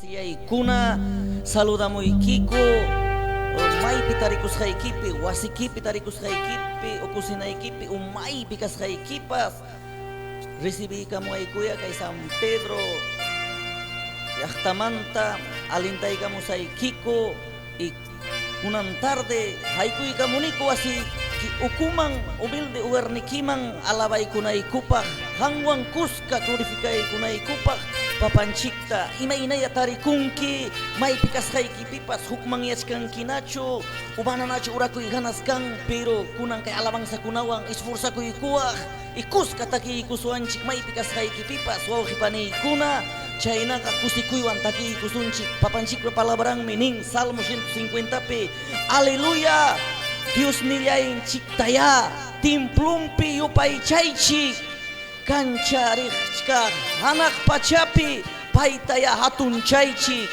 Siyay kuna saludamo ikiko may pitarikus kay kipi wasiki pitarikus kay kipi o kusina kipi umay bikas kay kipas resibi kamo ay kuya kay San Pedro yaktamanta alintay kamo sa ikiko unan tarde haykuy kamo niko asi ukumang umilde uwernikimang alabay kunay kupak hangwang kuska glorifikay kunay kupak papanchikta imainay atari kungki may pikas kay kipipas hukmang yas kang kinacho ubana nacho urakoy ganas kang pero kunang kay alabang sa kunawang isforsa ko ikuah ikus kataki ikusuanchik may pikas kay kipipas wow hipani kuna China kakusikuiwan taki ikusunchik papanchik palabarang mining Salmo 150p Aleluya Dios nilain ciktaya timplumpi yupay chaychik kancarih cika anak pacapi paitaya hatun chaychik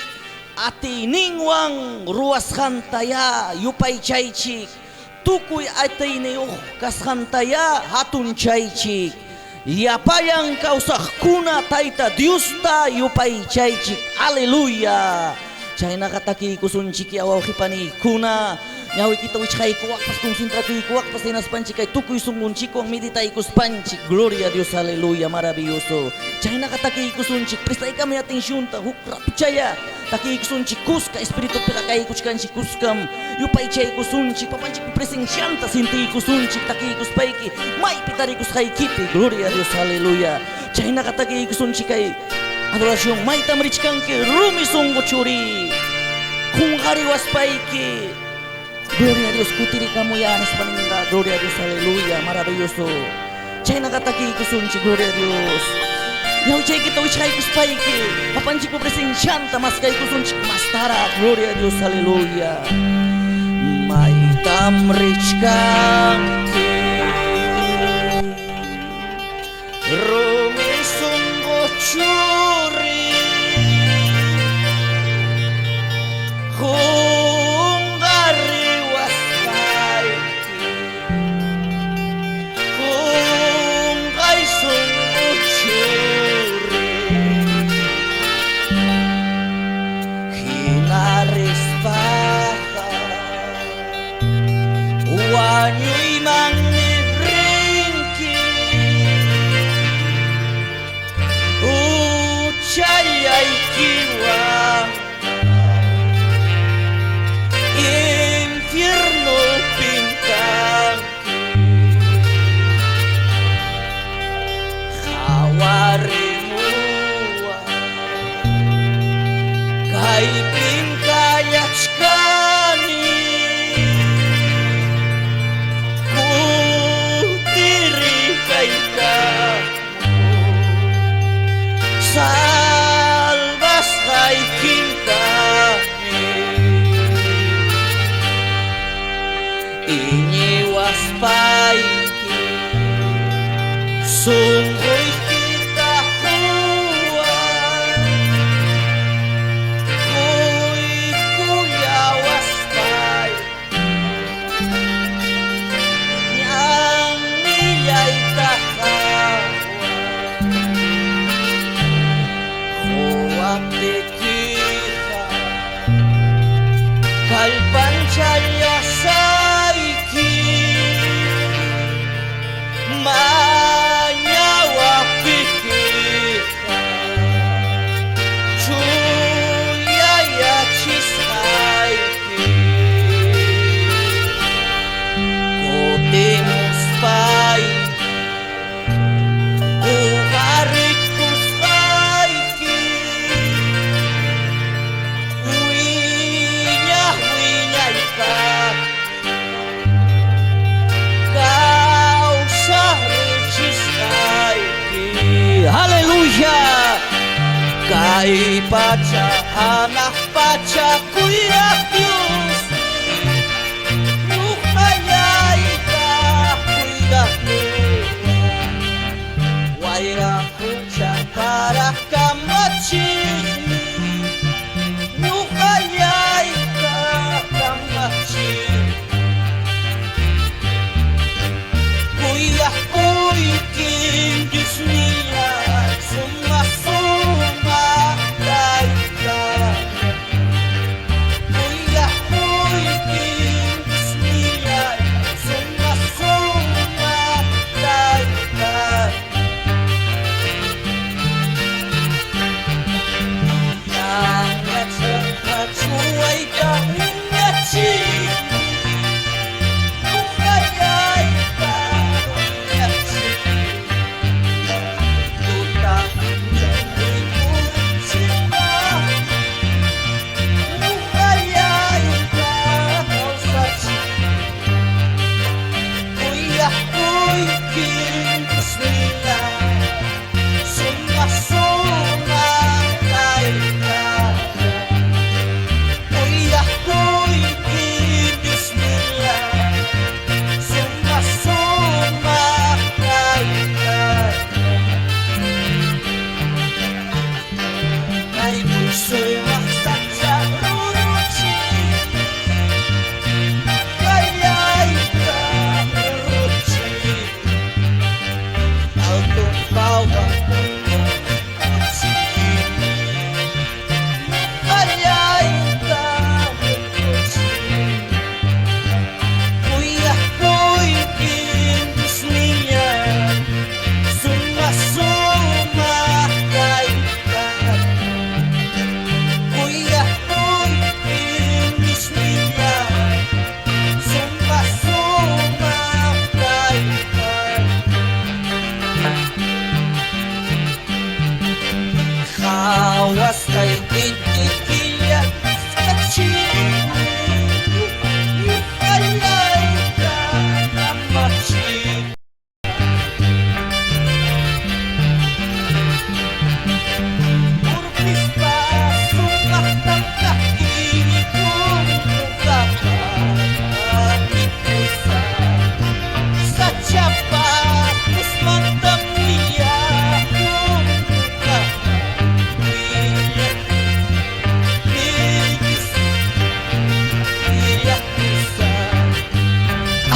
ati ningwang ruas hantaya yupay chaychik tukuy atay neyuh kas hantaya hatun chaychik yapayang kausah kuna taita Dios ta yupay chaychik aleluya China kataki kusunchik yawaw hipani kuna nyawi kita wichkai kuak pas kung sintra kui kuak pas dinas panci kai tukuy sungunci kong medita ikus panci gloria Dios haleluya maravilloso China kataki ikusunci pristai kami ating syunta hukra percaya taki ikusunci kuska espiritu pirakai kuskanci kuskam yupai cai ikusunci papanci presing syanta sinti ikusunci taki ikus paiki mai pitari ikus kai kipi gloria Dios haleluya China kataki ikusunci kai adorasyong mai tamrichkan ke rumi sunggo curi kung hari waspaiki Gloria a Dios, kutiri kamu ya anas paningga. Gloria a Dios, aleluya, maravilloso. Chay nakataki kusunchi, gloria a Dios. Yaw chay kita wichay kuspaiki. Papanchi ko presensyanta, mas kay kusunchi mastara. Gloria a Dios, aleluya. May tamrich kangki. Rumisunggo churi. Wanyo'y mangringki Uchayay kiwang Infierno pingkangki Hawari mua Kay pingkayachkani Salvas kay kintani Iniwas paiki Sungkoy kita huwan Kuy kuyawas paiki Yang niyay tahawan Pikita kalpancaya saiki manyawa pikita chuyaya cisaiki kotimus paiki uharikus paiki Haleluya Kay pacha anak pacha kuya Dios Nukayay ka kuya Waira kucha para kamachik Nukayay ka kamachik Kuya kuy king Diyos niya Suma-suma tayo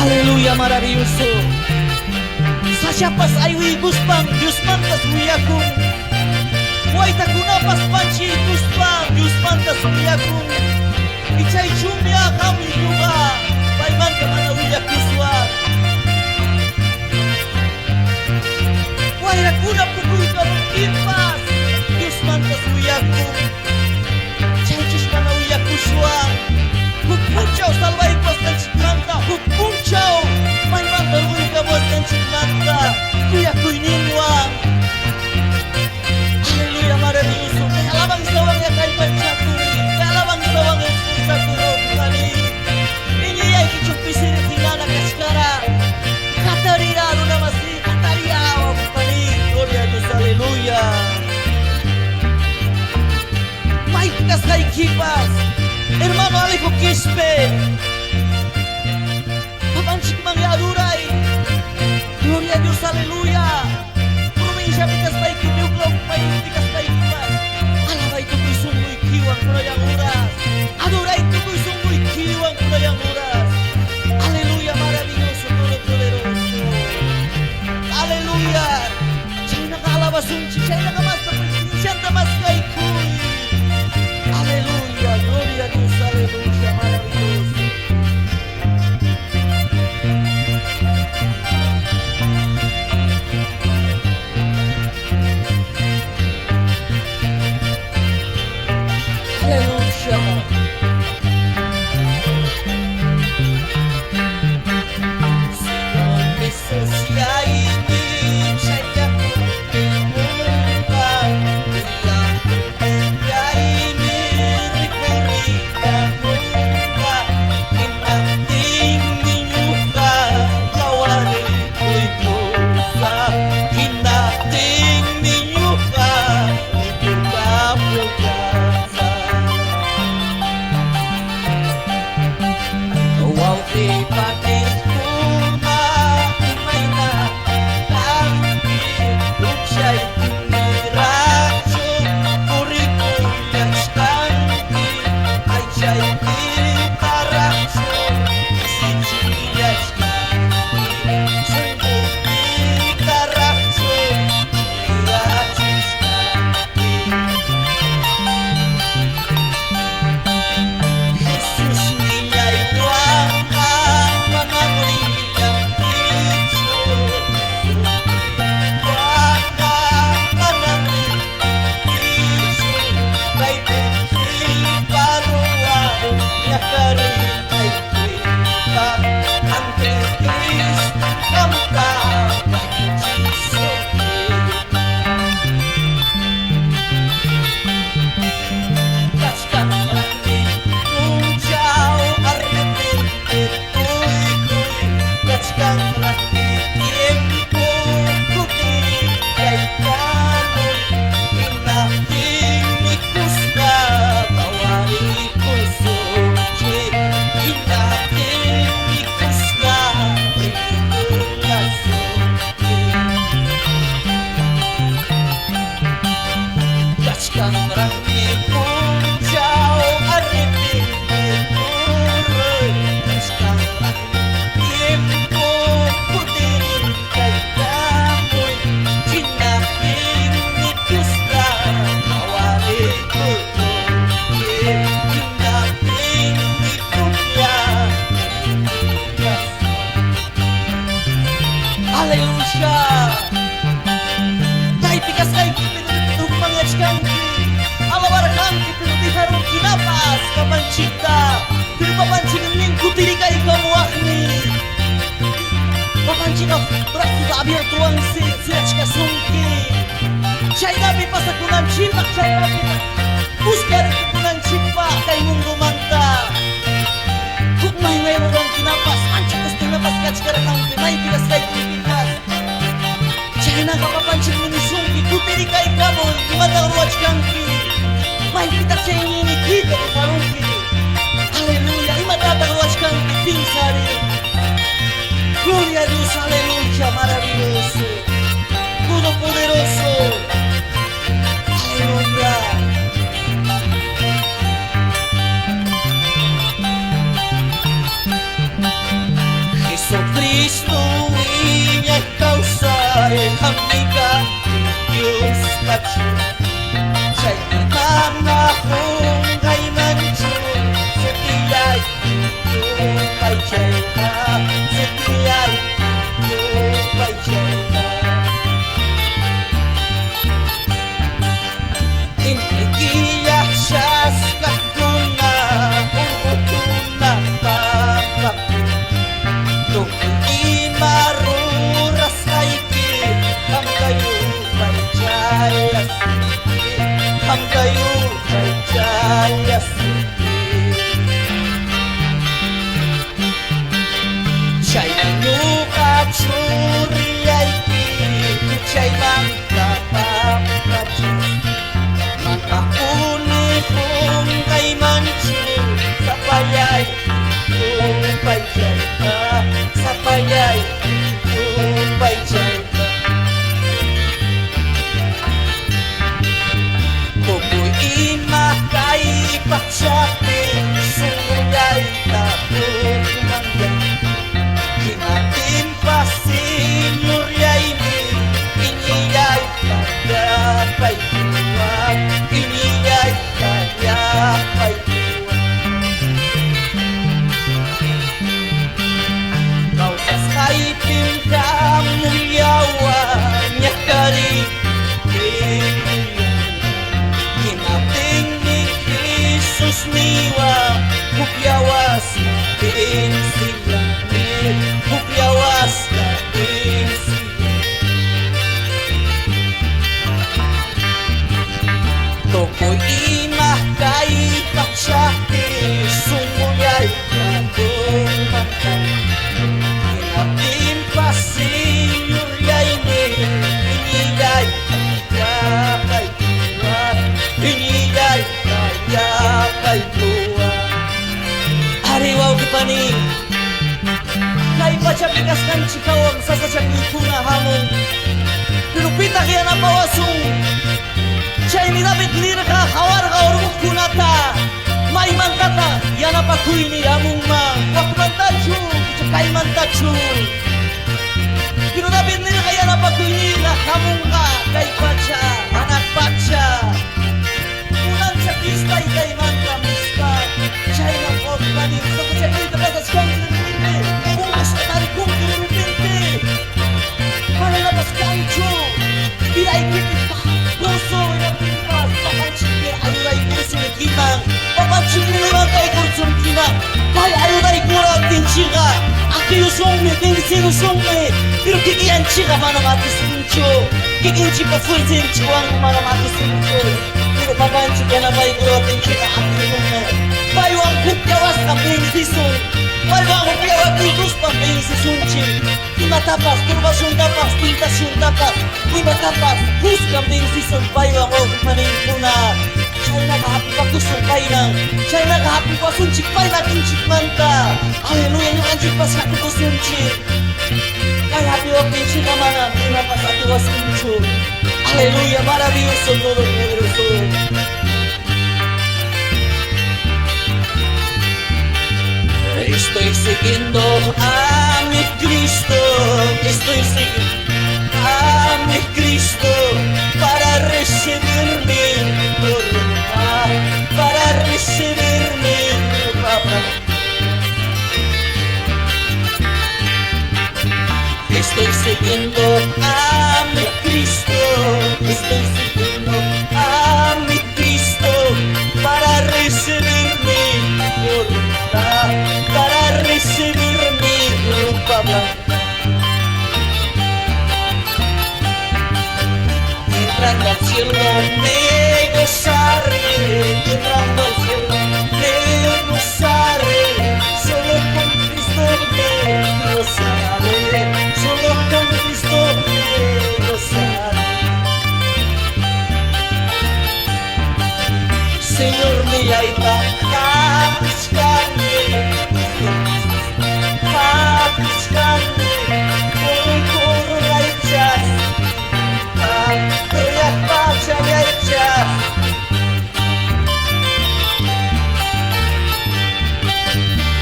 Aleluya, maravilloso. Sachapas aywi guspang, Dios mantas muyakun. Waita kunapas panchi guspang, Dios mantas muyakun. Ichay chumya kami juga, paiman kamana uyakuswa. Waira kuna pukui kamu kimpas, Dios mantas muyakun. Chay chushmana uyakuswa. Hukuncau salvai pas dan cikmanta, hukuncau paiman terui kamu dan cikmanta. Kuya kuininwang. Aleluya, maravilloso. Alabang sawang ya kai pancakuri, alabang sawang ya sakuro kali. Ini ya kichuk pisir tingana kaskara. Katarira luna masih katarira kali. Gloria a Dios, aleluya. Mai kikas kai kipas. Hermano Alejo Quispe, Papanchik Mangaduray, Gloria a Dios, aleluya. Provincia Picas Paiki, Piuclo, País Picas Paikipas, alabay tu sungguh kiwang kunayang oras, adoray tu sungguh kiwang kunayang oras, aleluya, maravilloso, todopoderoso, aleluya. Chay nakaalabasunchi, chay nakamasta presencia, mas kay kuy. Aleluya, gloria a Dios, aleluya, maravilloso. Aleluya. Señor Jesús, ya ini saya Papancita, pero papancing minggu tiri kay kamu akni. Papancing braços abertos ang sila sungki. Chay nabi pasakunan cipa, chay nabi buscar kunan cipa kay mundo manta. Kung may orang kinapas, anjing kas kinapas kachkara kang pinay bigas kay kinipas. Chay na kapapancing minisungki, kutiri kay kamu, imatang ruwach kangki. May kita cengin kita parungki. Aleluya, imatata ruwachkan pinsari. Gloria a Dios, aleluya, maravilloso, todopoderoso. Aleluya. pacu Cai mana hunggai mancu Setia pai China Setia pai China Intigia syas kakuna Ukuna takaku Tung imaru rasaiki Hamkayu pai jaya Hamkayu pai jaya Cai nuka curiaiki Cai mangka pampacu Mangka kuni hungkai mancu Sapayai pai jaita Sapayai pai jaita Kuku imah kai paksyati Sungguh tabung manggah Kinatin pasti nuryai mi Ini yai pada pai tuan Ini yai kaya pai tuan Kau sasai pintam muryawan Nyakari Kinating ni Jesus niwa Hupyawas din sila Hupyawas din sila Tokoy imah kay paksyaki Sumuyay kagong mangkay Kinatim pasinuryay ni Iniyay kaya kay tuwa Iniyay kaya kay tuwa Ariwaw kipaning Kay pacapikas ng chikawang Sasasyang ikuna hamong Pinupita kaya na pawasong Cai ni dapat lira ka khawar ka uruk kunata mai mantata yana pakui ni amung ma wak mantachu kai mantachu kino dapat lira ka yana pakui ni na hamung ka kai pacha anak pacha ulang sa pista kai manta mista cai na pot mani so cai ni dapat sekarang ni umas tari kum ni para la pascancho birai kita gozo yang timpas papancingir ayurai kursun kimang papancingir mantai kursun kimang pai ayurai kurang tinchiga aki usong me tingsi usong me pero kikian chiga mana mati suncho kikin chiga fulsin chiwang mana mati suncho pero papancingir na pai kurang tinchiga aki usong me pai wang kutyawas kambing sison pai wang kutyawas tikus kambing sisunchi Ima tapas, turbasun tapas, tintasun tapas Ima tapas, hus kambing sison pai wang o maningkuna China kahapi pakusun pai nang China kahapi pasun chik pai na kinchik manta Haleluya yung anjik pas kakusun chik Kaya happy walking chik amana Ima pas ati wasunchu Haleluya, maravilloso todo poderoso Estoy siguiendo a mi Cristo, estoy siguiendo a mi Cristo para recibir mi corona, para recibir mi papá. Estoy siguiendo a mi Cristo, estoy siguiendo a mi Cristo para recibir mi corona, para recibir mi ropa blanca. Entrando al cielo me gozaré, entrando al cielo me gozaré, solo con Cristo me gozaré, solo con Cristo me gozaré. Señor, mi aita, kapiskane, koi koro raichas, kaya pacha raichas.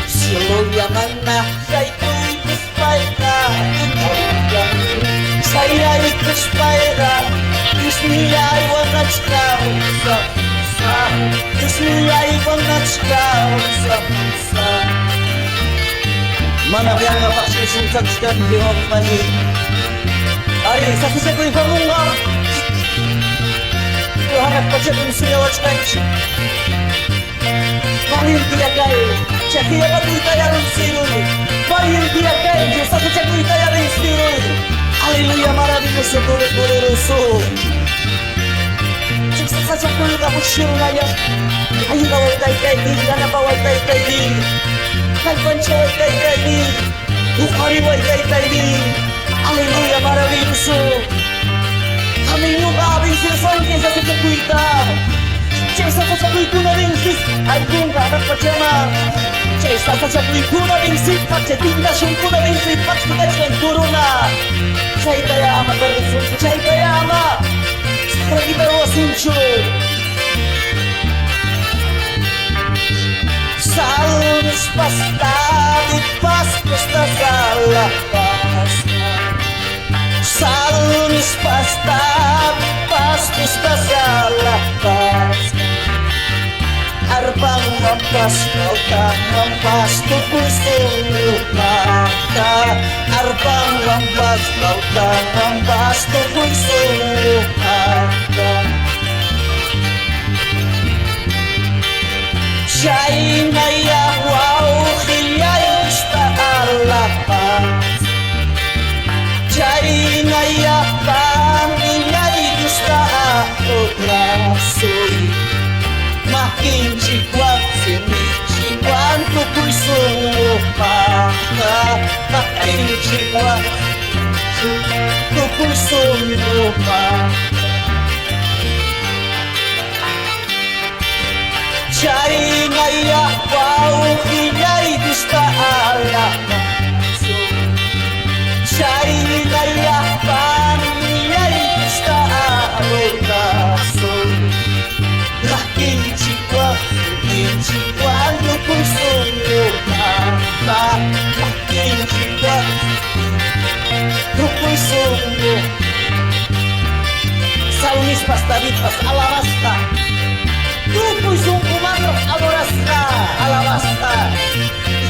Solo yamana, kay koi kuspayka, saya ikuspayka, desmilaywangachkausa desmilaywangachkausa manabiyanga paksisungsagkan diwag mani ari sasasya ko ipamunga hangat pa siya kung suyawat kanchi mahir dia kay siya ba kuy tayarin siruli mahir dia kay sasasya kuy tayarin siruli haleluya maravilloso poderoso sasasya kuy kamushiro naya ayun na waltay kay di na bawaltay kay di nagpancha waltay kay di ukari waltay kay di haleluya maravilloso kami yung aming sinasabi kaysa sa kakuita Kaysa sa sabi ko na rin sis ay kung kakak pa siya ma Kaysa sa sabi ko na rin sifat sa tindasyon ko na rin sifat sa kanyang turo na Siya'y kaya ama berresun Siya'y kaya ama Sekarang kita wasuncho Salus pasta di pas pasta salah pasta Salus pasta pas pasta salah pasta Arbang mampas kau tak mampas tukul sungguh mata Arbang mampas kau tak mampas tukul sungguh mata Syai naya wow khiyai ista'alapas Syai naya pangiyai ista'alapas Makin cikwan sini cikwan tukul sungguh mata Makin cikwan tukul sungguh mata Cari ngaya bau khiyai dusta ala masuk Cari ngaya pangiyai dusta ala masuk Makin cikwan tukul sungguh mata Makin cikwan tukul sungguh Salunis pastaditas alamasta Tukul sungguh manok alorasta alamasta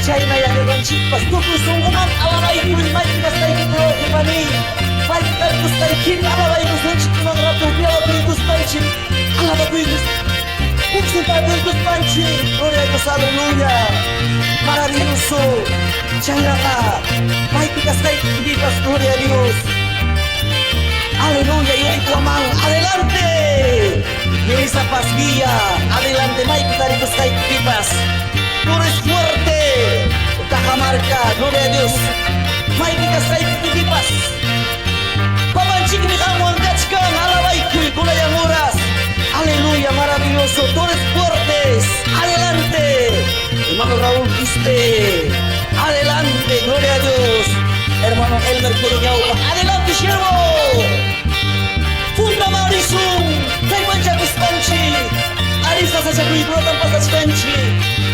China yang dengan cipas Tukul sungguh man alamai kulit mai kastai kutro kepani Mai kari kustai kin alamai kusunci kunang ratu biala kui kustai cin Alamai kui Kumsinta kui kuspanci Gloria a Dios aleluya Maravilloso China ka Mai kastai kibipas gloria a Dios Aleluya yo itu amang adelante Melissa Paz Villa, adelante Mike Taricos Kai Pipas. Tú eres fuerte, Cajamarca, gloria a Dios. Mike Kasai Pipas. Papanchik ni kamu angkatkan, alabay kuy kulayang oras. Aleluya, maravilloso, tú eres fuertes, adelante. Hermano Raúl Quispe, adelante, gloria a Dios. Hermano Elmer Curiñao, adelante, siervo. Funda Marisum, kay Manjagos Panchi, Arisa sa sabi ko ng pasaspenchi.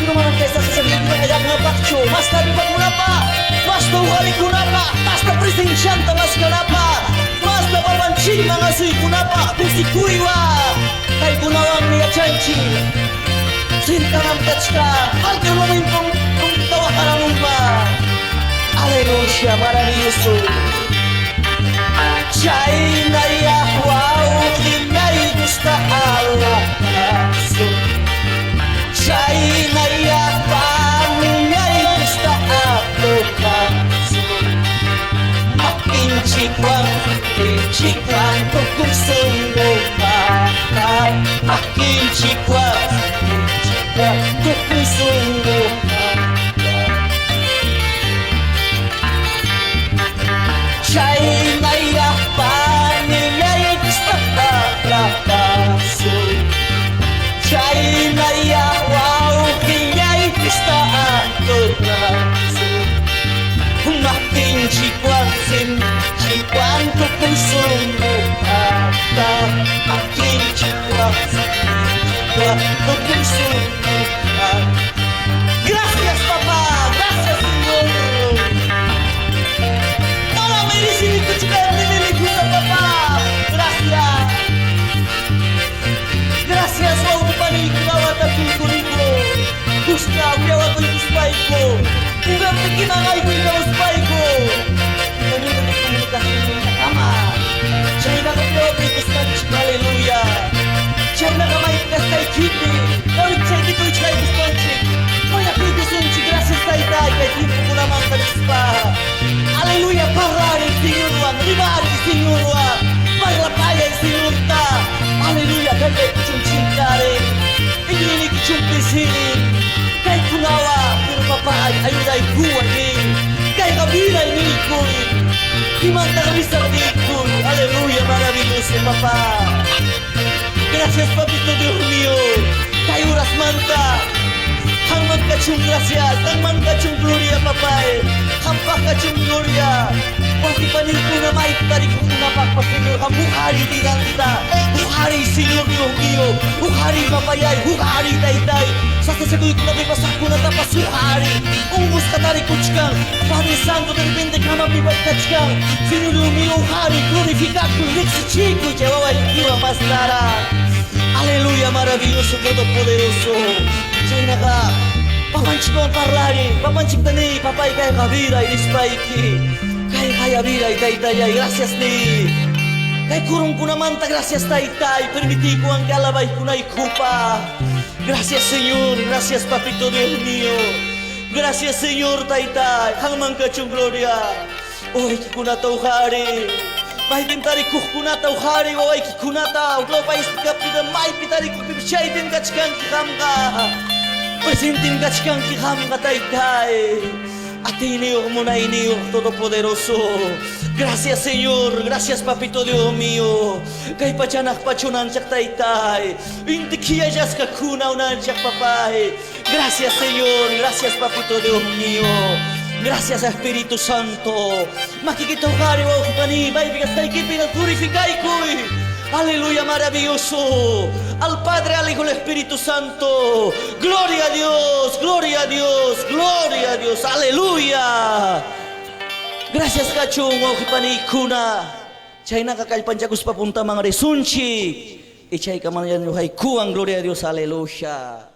Pero man ang kaysa sa sabi ko ng ayag na bakcho, mas nabibat mo na pa, mas nauhali ko na pa, mas na presensyanta mas ka na pa, mas na papanching mga suy ko na pa, kung si Kuiwa, kay kunawang niya chanchi. Sinta ng kachka, alka namin kung tawa ka namin pa. Aleluya, maravilloso. Chay na yahwaw, hinay gusta Allah masuk Chay na yahwang, hinay gusta ako masuk Makin cikwang tukul sungguh mata Makin cikwang tukul sungguh mata Chay na yahwang, hinay gusta Lapaso Chay na yawaw Kiya'y pista ako raso Makin cikwan cikwan tukul sungguh mata Makin cikwan tukul sungguh mata Gracias Papa, gracias Señor Tolong medisi itu juga milik kita Papa Gracias musay kuwan ni kay kabila ni koy Kimanta ka bisa ni koy Aleluya maravilloso Papa Gracias Papito Dios mío kay oras manta Hang magkachung gracias Hang magkachung gloria Papay Hampak kachung gloria Pati panil ko na maitari ko na pagpasinyo Ang buhari dinanta Buhari Señor Dios mío Buhari mapayay Buhari taytay Sa sasagoy ko na bipasak ko na tapas Buhari Umbus katari kuchkang Padre Santo de repente kama bibag kachkang Señor Dios mío Buhari glorificar ko Nixi chico Llevaba el kiwa mastara Aleluya maravilloso todopoderoso Chayna ka Papanchik ko ang parlari Papanchik na ni Papay kaya kabira Inispaiki Kaya vida y taytay Gracias ni Kay kurong ko naman ta Gracias taytay Permiti ko ang kalabay ko na ikupa Gracias Señor Gracias Papito Dios mío Gracias Señor taytay Hangman kachong gloria Oy kikunataw hari May pintari kukunataw hari Oy kikunataw Glopay kapita may pitari kukipshay din kachkang kikam ka Presentin kachkang kikam ka taytay Atineo mo na ineo todopoderoso Gracias Señor Gracias Papito Dios mío Kay pachanak pachunan siyak taytay Hindi kiyayas kakunaw nan siyak papay Gracias Señor Gracias Papito Dios mío Gracias Espíritu Santo Makikitaw kari wa ukipanibay Bigas tayo pinagpurifikay ko'y Aleluya maravilloso Al Padre, al Hijo, al Espíritu Santo Gloria a Dios, gloria a Dios, gloria a Dios Aleluya Gracias kachung o kipanikuna Chay nakakalpan jagus papunta mga resunchi Ichay kaman yan yuhay kuang gloria a Dios Aleluya